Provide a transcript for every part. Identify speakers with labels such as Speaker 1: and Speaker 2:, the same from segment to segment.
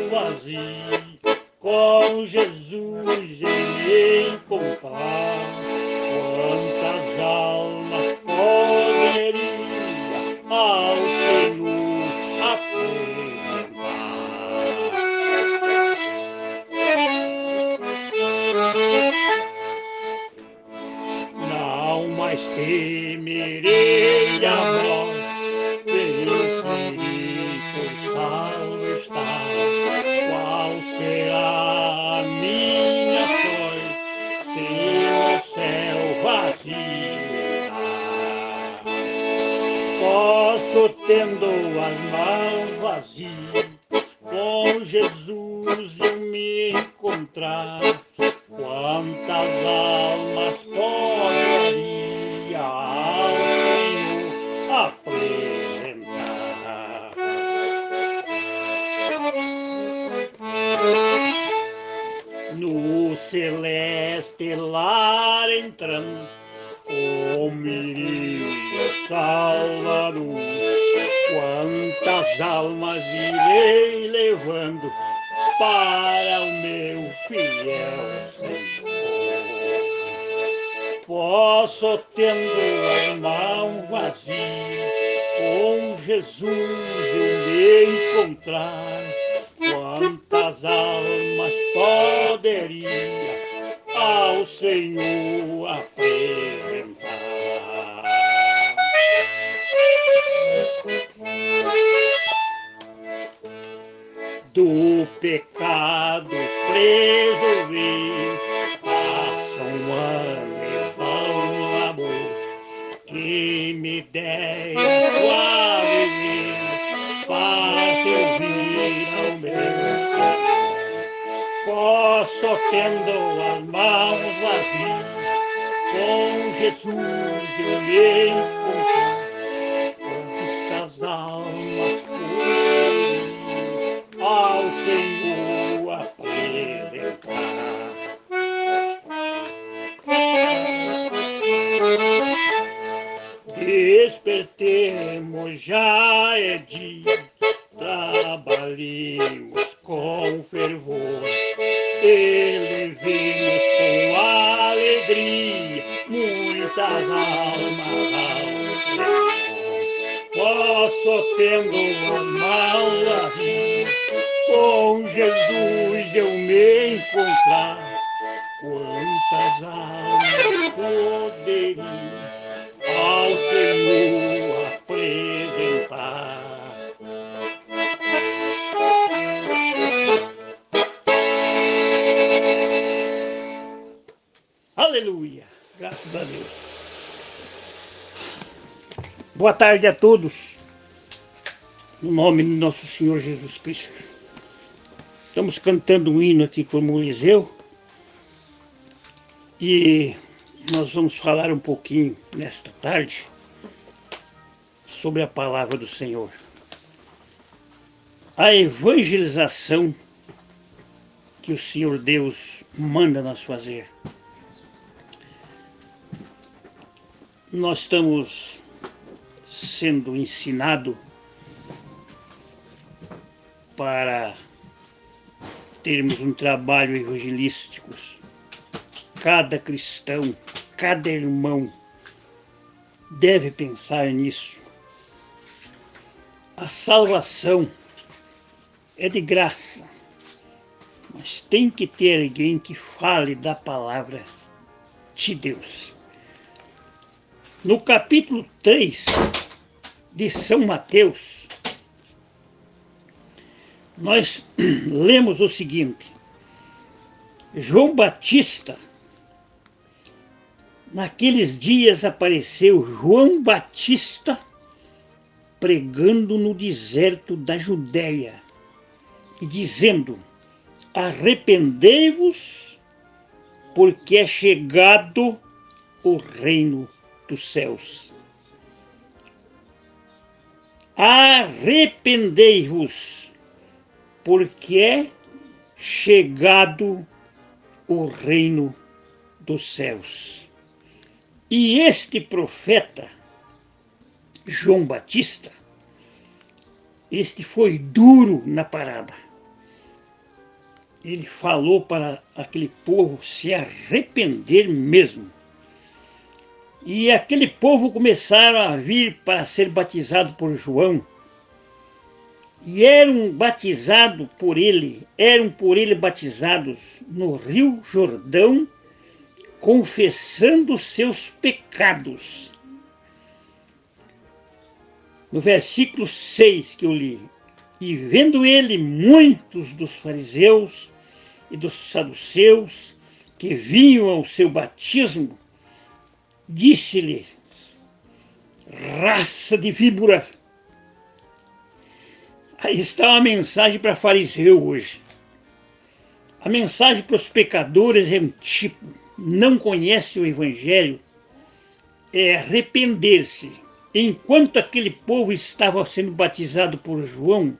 Speaker 1: vazio, com Jesus eu me encontrar. Quantas almas poderia ao Senhor apresentar? Não mais temerei a morte, vencerei, pois salvo está. Qual será a minha sorte, se o céu vazio está? Posso, tendo as mãos vazias, com Jesus eu me encontrar. Quantas almas poderia ao Senhor apresentar? No celeste lar entrando, como iria Salvador, quantas almas irei levando para o meu fiel Senhor. Posso, tendo a mão vazia, com Jesus eu me encontrar. Quantas almas poderia ao Senhor apresentar? Do pecado preso vi, passa um ano e bom amor, que me der a sua viver, para servir ao meu Senhor. Posso, tendo as mãos vazias, com Jesus eu me encontrar. Quantas almas poderiam ao Senhor apresentar? Despertemos, já é dia, trabalhemos com fervor, elevemos com alegria muitas almas ao Senhor. Posso, tendo as mãos vazias, com Jesus eu me encontrar. Quantas almas poderiam ao Senhor apresentar? Aleluia! Graças a Deus. Boa tarde a todos, no nome de nosso Senhor Jesus Cristo. Estamos cantando um hino aqui como o Eliseu e nós vamos falar um pouquinho nesta tarde sobre a palavra do Senhor. A evangelização que o Senhor Deus manda nós fazer. Nós estamos sendo ensinados para termos um trabalho evangelístico. Cada cristão, cada irmão deve pensar nisso. A salvação é de graça, mas tem que ter alguém que fale da palavra de Deus. No capítulo 3 de São Mateus, nós lemos o seguinte: João Batista, naqueles dias apareceu João Batista pregando no deserto da Judéia e dizendo: arrependei-vos, porque é chegado o reino dos céus. Arrependei-vos, porque é chegado o reino dos céus. E este profeta, João Batista, este foi duro na parada. ele falou para aquele povo se arrepender mesmo. E aquele povo começaram a vir para ser batizado por João. E eram batizados por ele, batizados no Rio Jordão, confessando seus pecados. No versículo 6 que eu li, e vendo ele muitos dos fariseus e dos saduceus que vinham ao seu batismo, disse-lhe: raça de víboras. Aí está uma mensagem para fariseu hoje. A mensagem para os pecadores é um tipo: não conhece o Evangelho, é arrepender-se. Enquanto aquele povo estava sendo batizado por João,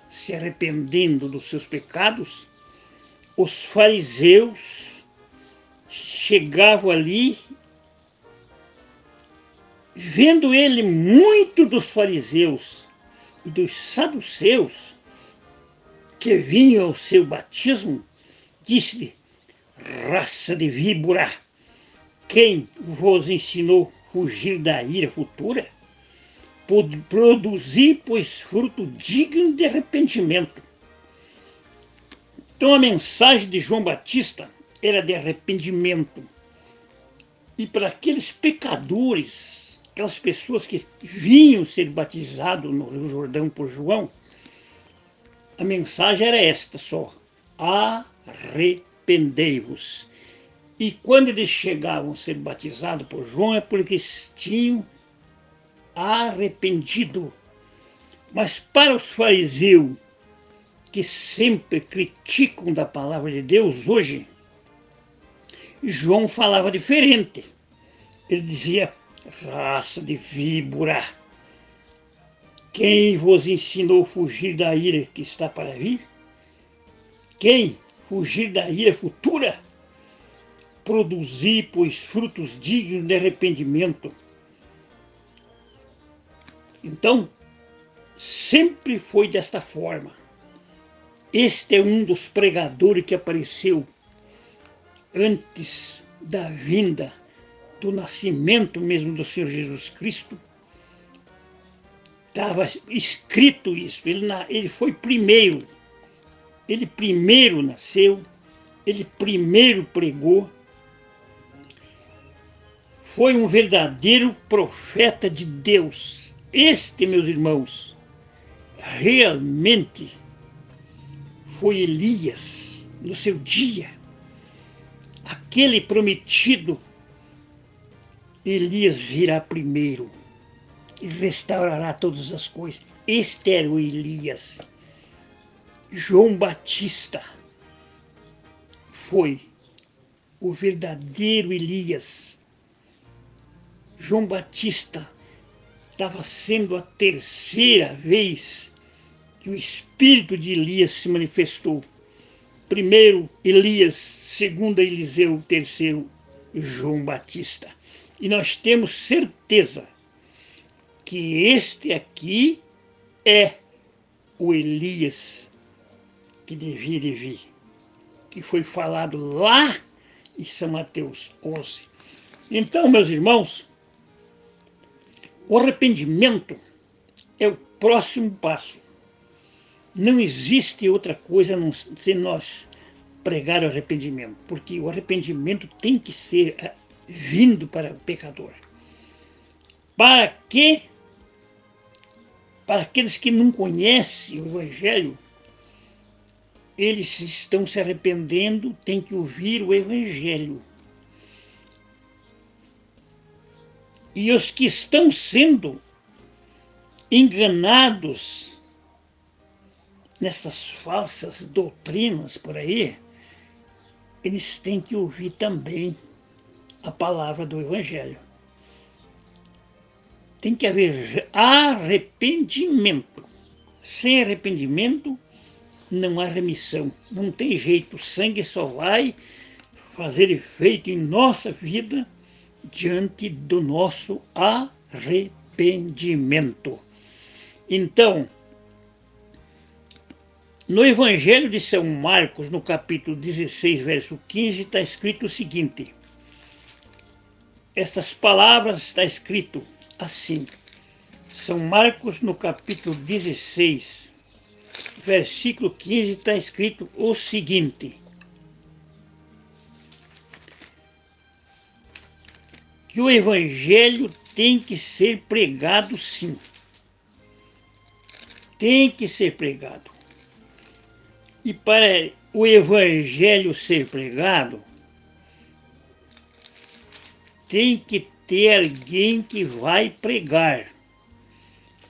Speaker 1: se arrependendo dos seus pecados, os fariseus chegavam ali, vendo ele muito dos fariseus e dos saduceus que vinham ao seu batismo, disse-lhe: raça de víbora, quem vos ensinou a fugir da ira futura? Produzir, pois, fruto digno de arrependimento. Então a mensagem de João Batista era de arrependimento. E para aqueles pecadores, aquelas pessoas que vinham ser batizados no Rio Jordão por João, a mensagem era esta só: arrependei-vos. E quando eles chegavam a ser batizados por João, é porque eles tinham arrependido. Mas para os fariseus, que sempre criticam da palavra de Deus hoje, João falava diferente. Ele dizia: raça de víbora, quem vos ensinou a fugir da ira que está para vir? Quem fugir da ira futura? Produzir, pois, frutos dignos de arrependimento. Então, sempre foi desta forma. Este é um dos pregadores que apareceu antes da vinda, do nascimento mesmo do Senhor Jesus Cristo. Estava escrito isso, ele foi primeiro. Ele primeiro nasceu, ele primeiro pregou. Foi um verdadeiro profeta de Deus. Este, meus irmãos, realmente foi Elias no seu dia. Aquele prometido, Elias virá primeiro e restaurará todas as coisas. Este era o Elias. João Batista foi o verdadeiro Elias. João Batista estava sendo a terceira vez que o espírito de Elias se manifestou. Primeiro Elias, segundo Eliseu, terceiro João Batista. E nós temos certeza que este aqui é o Elias que devia de vir, que foi falado lá em São Mateus 11. Então, meus irmãos, o arrependimento é o próximo passo. Não existe outra coisa se nós pregar o arrependimento, porque o arrependimento tem que ser vindo para o pecador. Para que? Para aqueles que não conhecem o Evangelho, eles estão se arrependendo, têm que ouvir o Evangelho. E os que estão sendo enganados nessas falsas doutrinas por aí, eles têm que ouvir também a palavra do Evangelho. Tem que haver arrependimento. Sem arrependimento não há remissão. Não tem jeito. O sangue só vai fazer efeito em nossa vida diante do nosso arrependimento. Então, No Evangelho de São Marcos, no capítulo 16, verso 15, está escrito o seguinte. Estas palavras está escrito assim. São Marcos, no capítulo 16, versículo 15, está escrito o seguinte. Que o Evangelho tem que ser pregado, sim. Tem que ser pregado. E para o Evangelho ser pregado, tem que ter alguém que vai pregar.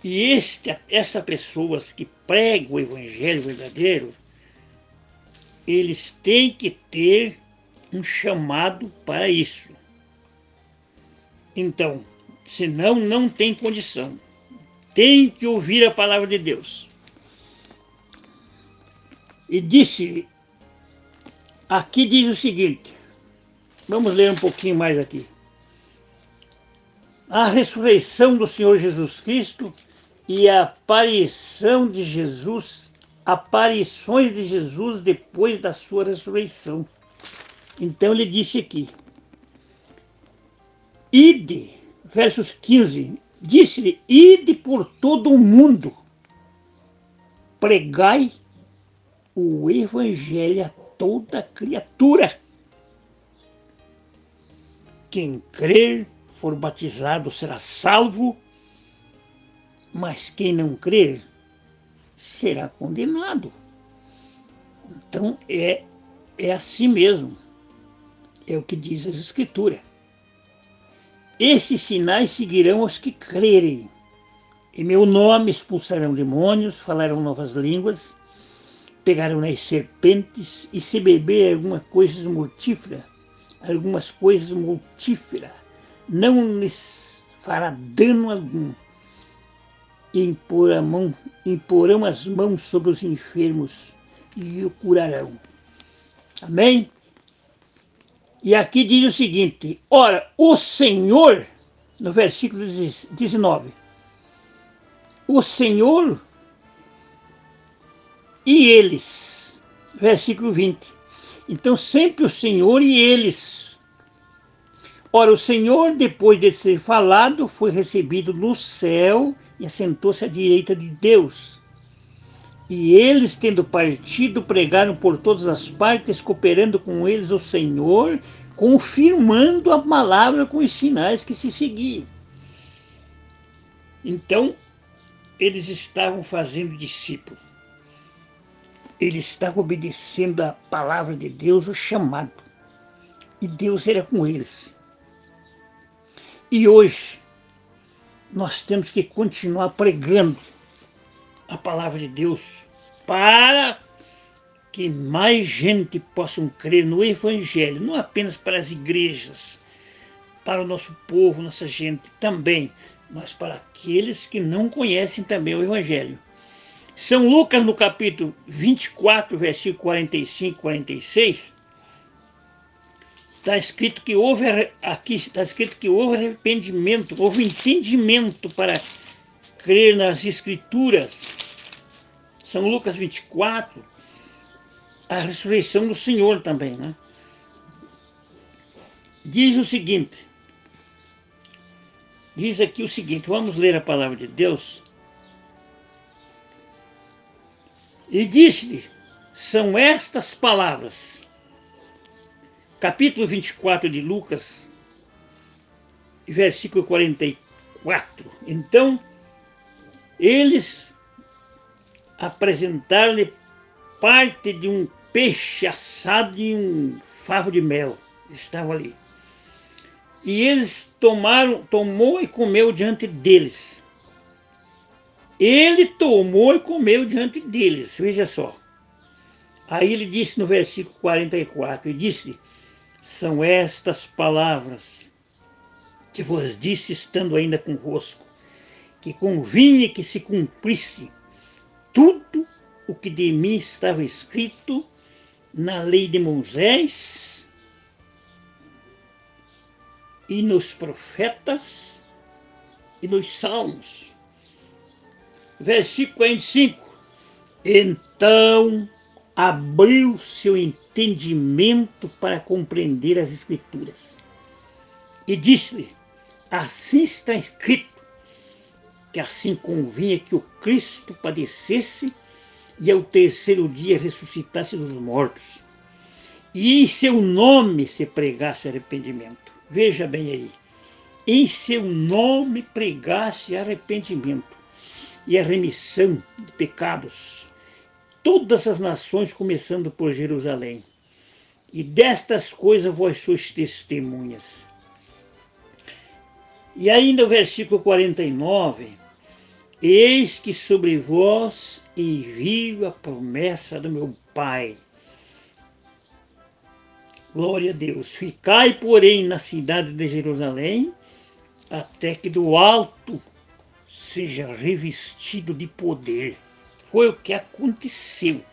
Speaker 1: E essas pessoas que pregam o Evangelho verdadeiro, eles têm que ter um chamado para isso. Então, senão não tem condição. Tem que ouvir a palavra de Deus. E disse, aqui diz o seguinte, vamos ler um pouquinho mais aqui. A ressurreição do Senhor Jesus Cristo e a aparições de Jesus depois da sua ressurreição. Então ele disse aqui, ide, versos 15, disse-lhe, ide por todo o mundo, pregai o Evangelho a toda criatura. Quem crer, for batizado, será salvo, mas quem não crer, será condenado. Então é assim mesmo. É o que diz as Escrituras. Esses sinais seguirão os que crerem. Em meu nome expulsarão demônios, falarão novas línguas, pegarão nas serpentes, e se beber algumas coisas mortíferas, não lhes fará dano algum. E imporão as mãos sobre os enfermos e o curarão. Amém? E aqui diz o seguinte, ora, o Senhor, no versículo 19, o Senhor e eles, versículo 20. Então sempre o Senhor e eles. Ora, o Senhor, depois de ser falado, foi recebido no céu e assentou-se à direita de Deus. E eles, tendo partido, pregaram por todas as partes, cooperando com eles o Senhor, confirmando a palavra com os sinais que se seguiam. Então, eles estavam fazendo discípulo. Eles estavam obedecendo a palavra de Deus, o chamado. E Deus era com eles. E hoje, nós temos que continuar pregando a palavra de Deus para que mais gente possa crer no Evangelho, não apenas para as igrejas, para o nosso povo, nossa gente também, mas para aqueles que não conhecem também o Evangelho. São Lucas, no capítulo 24, versículo 45 e 46, está escrito que houve arrependimento, houve entendimento para crer nas Escrituras. São Lucas 24, a ressurreição do Senhor também, né? Diz aqui o seguinte, vamos ler a palavra de Deus. E disse-lhe, são estas palavras, capítulo 24 de Lucas, versículo 44. Então, eles apresentaram-lhe parte de um peixe assado e um favo de mel. Estavam ali. E eles tomou e comeu diante deles. Ele tomou e comeu diante deles, veja só. Aí ele disse no versículo 44, e disse, são estas palavras que vos disse estando ainda convosco, que convinha que se cumprisse tudo o que de mim estava escrito na lei de Moisés e nos profetas e nos salmos. Versículo 45. Então abriu seu entendimento para compreender as Escrituras. E disse-lhe: assim está escrito, que assim convinha que o Cristo padecesse e ao terceiro dia ressuscitasse dos mortos, e em seu nome se pregasse arrependimento. Veja bem aí, em seu nome pregasse arrependimento e a remissão de pecados, todas as nações, começando por Jerusalém. E destas coisas vós sois testemunhas. E ainda o versículo 49, eis que sobre vós envio a promessa do meu Pai. Glória a Deus. Ficai, porém, na cidade de Jerusalém, até que do alto seja revestido de poder. Foi o que aconteceu.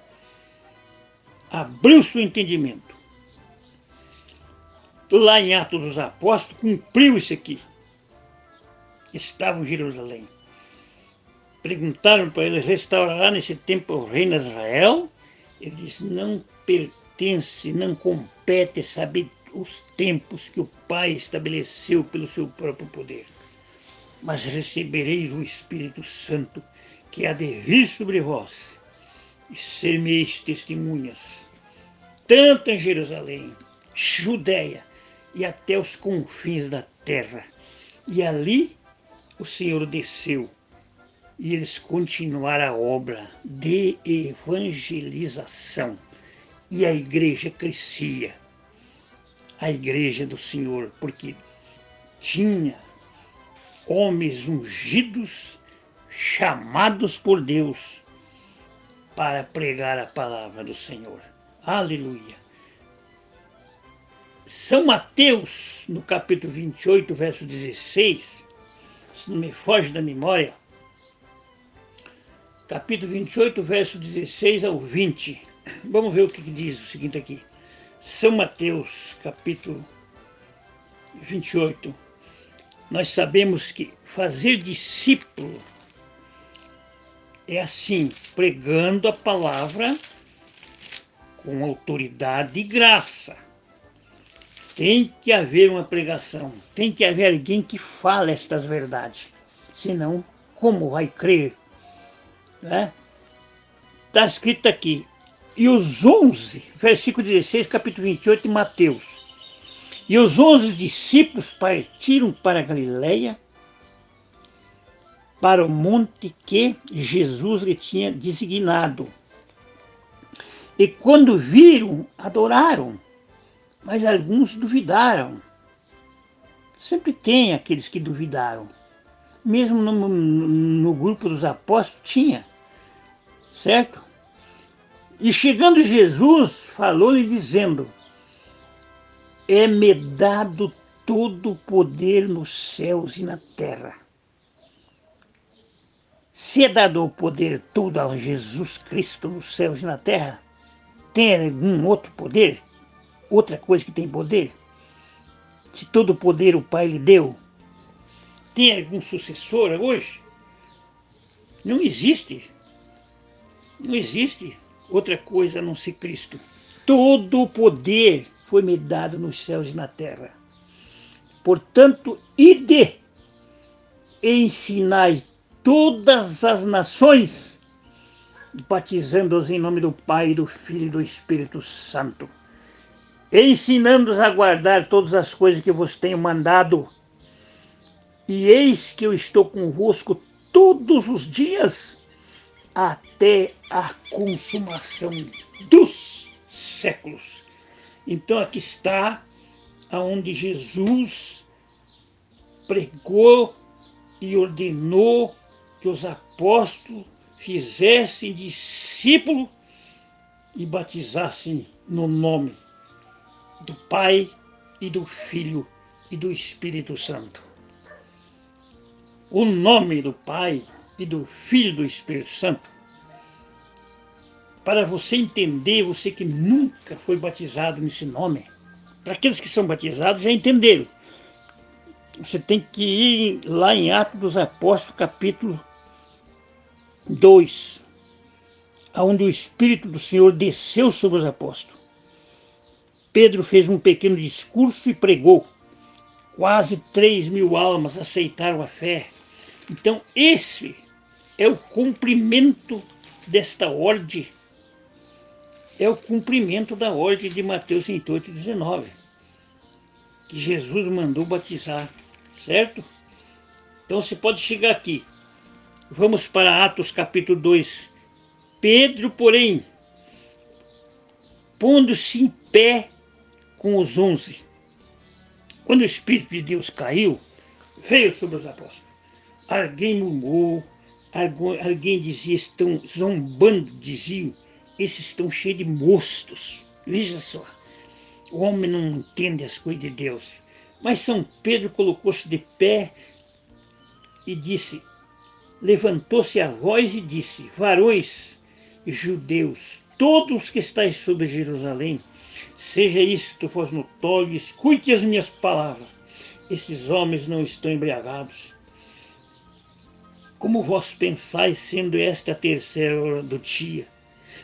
Speaker 1: Abriu seu entendimento. Lá em Atos dos Apóstolos, cumpriu isso aqui. Estava em Jerusalém. Perguntaram para ele: restaurará nesse tempo o reino de Israel? Ele disse: não pertence, não compete saber os tempos que o Pai estabeleceu pelo seu próprio poder. Mas recebereis o Espírito Santo, que há de vir sobre vós, e ser-me-eis testemunhas, tanto em Jerusalém, Judeia e até os confins da terra. E ali o Senhor desceu, e eles continuaram a obra de evangelização. E a igreja crescia, a igreja do Senhor, porque tinha homens ungidos, chamados por Deus para pregar a palavra do Senhor. Aleluia. São Mateus, no capítulo 28, verso 16, se não me foge da memória, capítulo 28, verso 16 ao 20. Vamos ver o que diz o seguinte aqui. São Mateus, capítulo 28. Nós sabemos que fazer discípulo é assim, pregando a palavra com autoridade e graça. Tem que haver uma pregação, tem que haver alguém que fale estas verdades. Senão, como vai crer? Está escrito aqui. E os 11, versículo 16, capítulo 28 de Mateus. E os 11 discípulos partiram para a Galileia, para o monte que Jesus lhe tinha designado. E quando viram, adoraram, mas alguns duvidaram. Sempre tem aqueles que duvidaram. Mesmo no grupo dos apóstolos tinha, certo? E chegando Jesus, falou-lhe dizendo: é-me dado todo o poder nos céus e na terra. Se é dado o poder todo a Jesus Cristo nos céus e na terra, tem algum outro poder? Outra coisa que tem poder? Se todo o poder o Pai lhe deu, tem algum sucessor hoje? Não existe. Não existe outra coisa a não ser Cristo. Todo o poder foi-me dado nos céus e na terra. Portanto, ide e ensinai todas as nações, batizando-os em nome do Pai, do Filho e do Espírito Santo, ensinando-os a guardar todas as coisas que vos tenho mandado. E eis que eu estou convosco todos os dias, até a consumação dos séculos. Então aqui está aonde Jesus pregou e ordenou que os apóstolos fizessem discípulo e batizassem no nome do Pai e do Filho e do Espírito Santo. O nome do Pai e do Filho e do Espírito Santo. Para você entender, você que nunca foi batizado nesse nome, para aqueles que são batizados já entenderam. Você tem que ir lá em Atos dos Apóstolos, capítulo 2. onde o Espírito do Senhor desceu sobre os apóstolos. Pedro fez um pequeno discurso e pregou. Quase 3.000 almas aceitaram a fé. Então esse é o cumprimento desta ordem. É o cumprimento da ordem de Mateus 28:19. Que Jesus mandou batizar, certo? Então você pode chegar aqui. Vamos para Atos capítulo 2. Pedro, porém, pondo-se em pé com os 11. Quando o Espírito de Deus caiu, veio sobre os apóstolos. Alguém murmurou, alguém dizia, estão zombando, diziam, esses estão cheios de mostos. Veja só, o homem não entende as coisas de Deus. Mas São Pedro colocou-se de pé e disse, levantou-se a voz e disse, varões judeus, todos que estáis sobre Jerusalém, seja isto vos notório, escute as minhas palavras. Esses homens não estão embriagados. Como vós pensais, sendo esta a terceira hora do dia?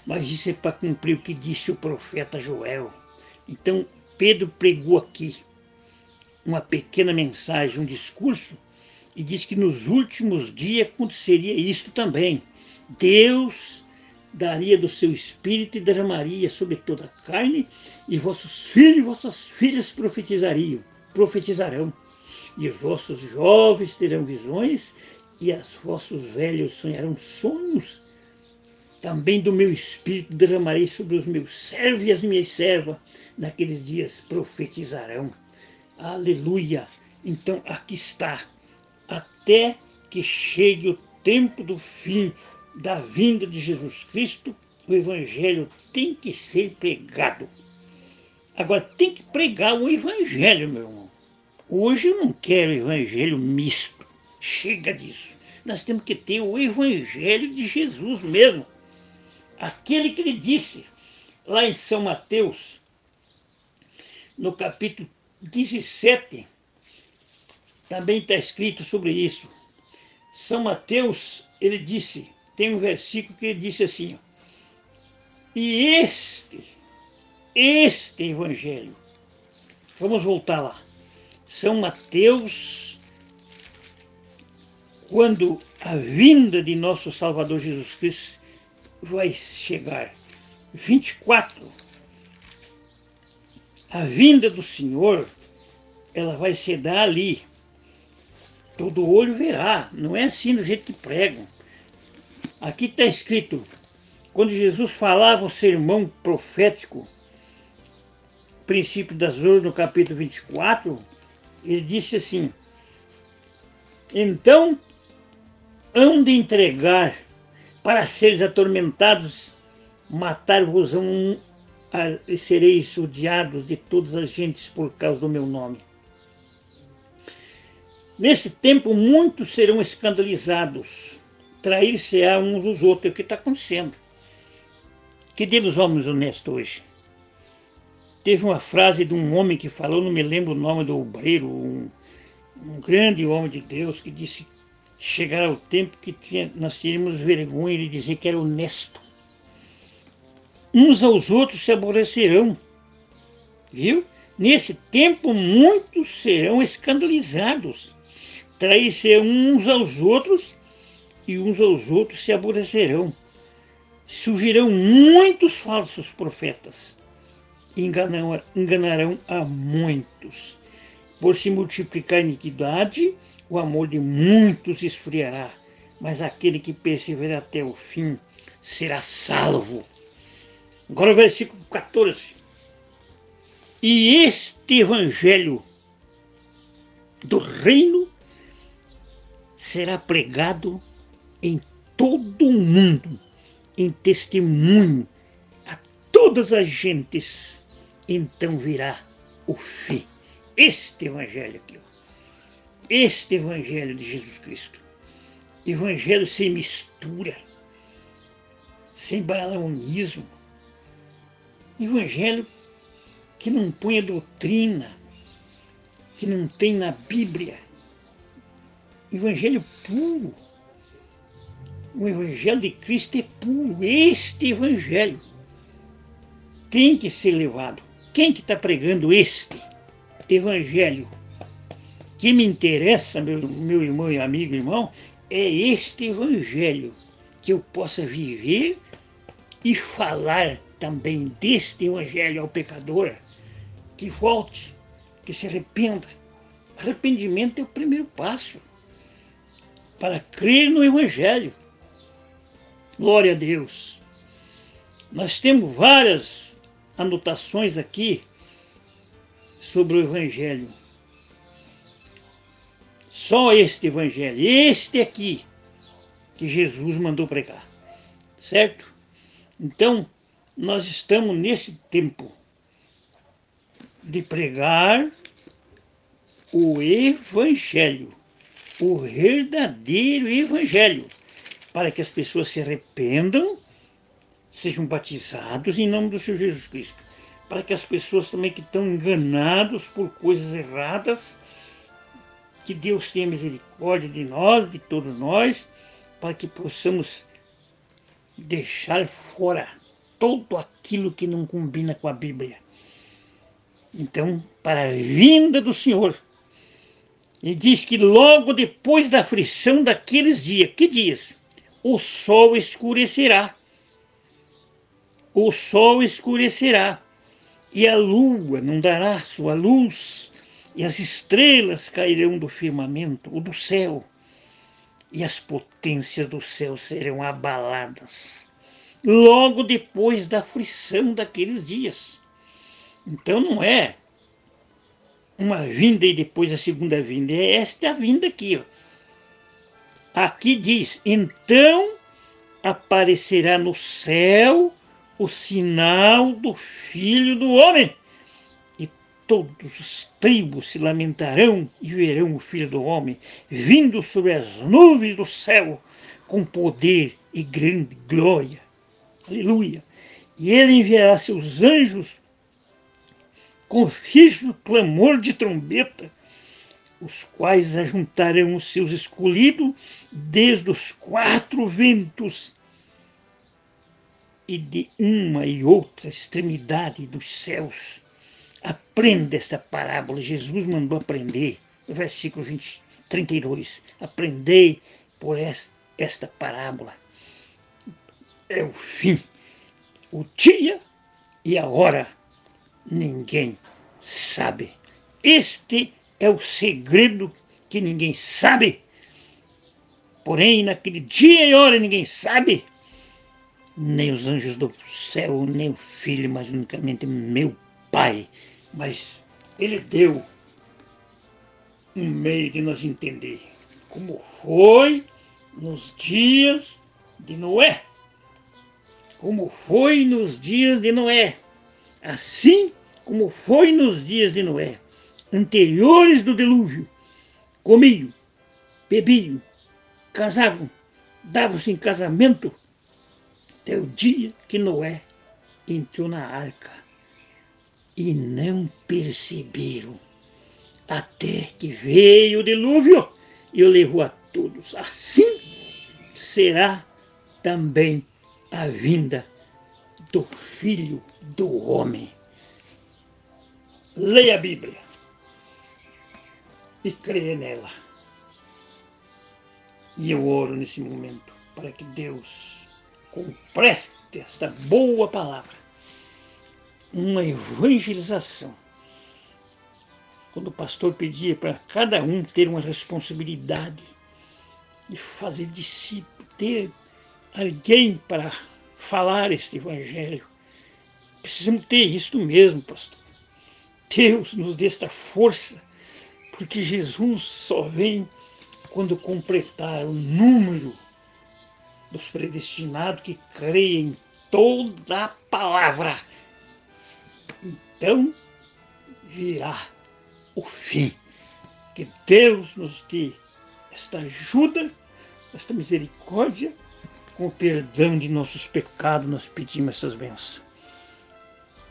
Speaker 1: Mas isso é para cumprir o que disse o profeta Joel. Então Pedro pregou aqui uma pequena mensagem, um discurso, e diz que nos últimos dias aconteceria isto também. Deus daria do seu espírito e derramaria sobre toda a carne, e vossos filhos e vossas filhas profetizarão, e os vossos jovens terão visões, e os vossos velhos sonharão sonhos. Também do meu espírito derramarei sobre os meus servos e as minhas servas, naqueles dias profetizarão. Aleluia! Então aqui está, até que chegue o tempo do fim, da vinda de Jesus Cristo, o Evangelho tem que ser pregado. Agora, tem que pregar o Evangelho, meu irmão. Hoje eu não quero Evangelho misto. Chega disso. Nós temos que ter o Evangelho de Jesus mesmo. Aquele que ele disse, lá em São Mateus, no capítulo 17, também está escrito sobre isso. São Mateus, ele disse, tem um versículo que ele disse assim, ó, e este Evangelho, vamos voltar lá, São Mateus, quando a vinda de nosso Salvador Jesus Cristo vai chegar, 24, a vinda do Senhor, ela vai se dar ali, todo olho verá, não é assim do jeito que pregam. Aqui está escrito, quando Jesus falava o sermão profético, princípio das dores, no capítulo 24, ele disse assim, então hão de entregar para seres atormentados, matar-vos-ão e sereis odiados de todas as gentes por causa do meu nome. Nesse tempo muitos serão escandalizados, trair-se-á uns aos outros. É o que está acontecendo. Que dia dos homens honestos hoje? Teve uma frase de um homem que falou, não me lembro o nome do obreiro, um grande homem de Deus, que disse, chegará o tempo que nós teríamos vergonha de dizer que era honesto. Uns aos outros se aborrecerão, viu? Nesse tempo muitos serão escandalizados, trair-se uns aos outros e uns aos outros se aborrecerão. Surgirão muitos falsos profetas, enganarão a muitos. Por se multiplicar a iniquidade, o amor de muitos esfriará, mas aquele que persevera até o fim será salvo. Agora o versículo 14. E este Evangelho do reino será pregado em todo o mundo, em testemunho a todas as gentes, então virá o fim. Este Evangelho aqui, ó. Este Evangelho de Jesus Cristo. Evangelho sem mistura, sem balaonismo. Evangelho que não põe a doutrina, que não tem na Bíblia. Evangelho puro. O Evangelho de Cristo é puro. Este Evangelho tem que ser levado. Quem que está pregando este Evangelho? Que me interessa, meu irmão e amigo irmão, é este Evangelho, que eu possa viver e falar também deste Evangelho ao pecador, que volte, que se arrependa. Arrependimento é o primeiro passo para crer no Evangelho. Glória a Deus. Nós temos várias anotações aqui sobre o Evangelho. Só este Evangelho, este aqui, que Jesus mandou pregar, certo? Então, nós estamos nesse tempo de pregar o Evangelho, o verdadeiro Evangelho, para que as pessoas se arrependam, sejam batizados em nome do Senhor Jesus Cristo, para que as pessoas também que estão enganadas por coisas erradas, que Deus tenha misericórdia de nós, de todos nós, para que possamos deixar fora tudo aquilo que não combina com a Bíblia. Então, para a vinda do Senhor, e diz que logo depois da aflição daqueles dias, que dias? O sol escurecerá. O sol escurecerá, e a lua não dará sua luz, e as estrelas cairão do firmamento, ou do céu, e as potências do céu serão abaladas, logo depois da aflição daqueles dias. Então não é uma vinda e depois a segunda vinda, é esta vinda aqui, ó. Aqui diz, então aparecerá no céu o sinal do Filho do Homem, e todos os tribos se lamentarão e verão o Filho do Homem vindo sobre as nuvens do céu com poder e grande glória. Aleluia! E ele enviará seus anjos com rígido clamor de trombeta, os quais ajuntarão os seus escolhidos desde os quatro ventos e de uma e outra extremidade dos céus. Aprenda esta parábola, Jesus mandou aprender, no versículo 32. Aprendei por esta parábola. É o fim, o dia e a hora, ninguém sabe. Este é o segredo que ninguém sabe. Porém, naquele dia e hora ninguém sabe, nem os anjos do céu, nem o Filho, mas unicamente meu Pai. Mas Ele deu um meio de nós entender como foi nos dias de Noé. Como foi nos dias de Noé. Assim como foi nos dias de Noé, anteriores do dilúvio, comiam, bebiam, casavam, davam-se em casamento, até o dia que Noé entrou na arca, e não perceberam, até que veio o dilúvio e o levou a todos. Assim será também a vinda do Filho do Homem. Leia a Bíblia e creia nela. E eu oro nesse momento para que Deus complete esta boa palavra, uma evangelização. Quando o pastor pedia para cada um ter uma responsabilidade de fazer discípulo, ter alguém para falar este evangelho, precisamos ter isso mesmo, pastor. Deus nos dê esta força, porque Jesus só vem quando completar o número dos predestinados que creem em toda a palavra. Então virá o fim. Que Deus nos dê esta ajuda, esta misericórdia, com o perdão de nossos pecados, nós pedimos essas bênçãos.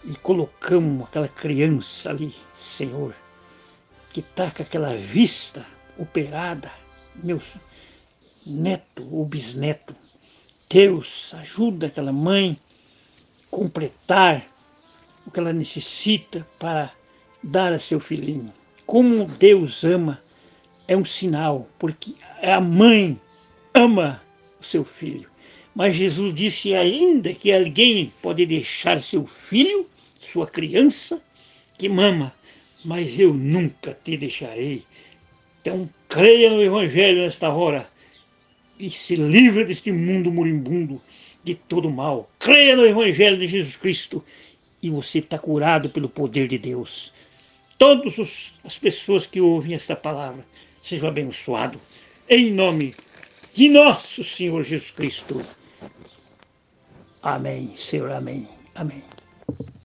Speaker 1: E colocamos aquela criança ali, Senhor, que está com aquela vista operada, meu neto ou bisneto, Deus ajuda aquela mãe a completar o que ela necessita para dar a seu filhinho. Como Deus ama é um sinal, porque a mãe ama o seu filho. Mas Jesus disse ainda que alguém pode deixar seu filho, sua criança, que mama, mas eu nunca te deixarei. Então creia no Evangelho nesta hora e se livre deste mundo moribundo de todo mal. Creia no Evangelho de Jesus Cristo e você está curado pelo poder de Deus. Todas as pessoas que ouvem esta palavra sejam abençoados. Em nome de nosso Senhor Jesus Cristo. Amém, Senhor, amém, amém.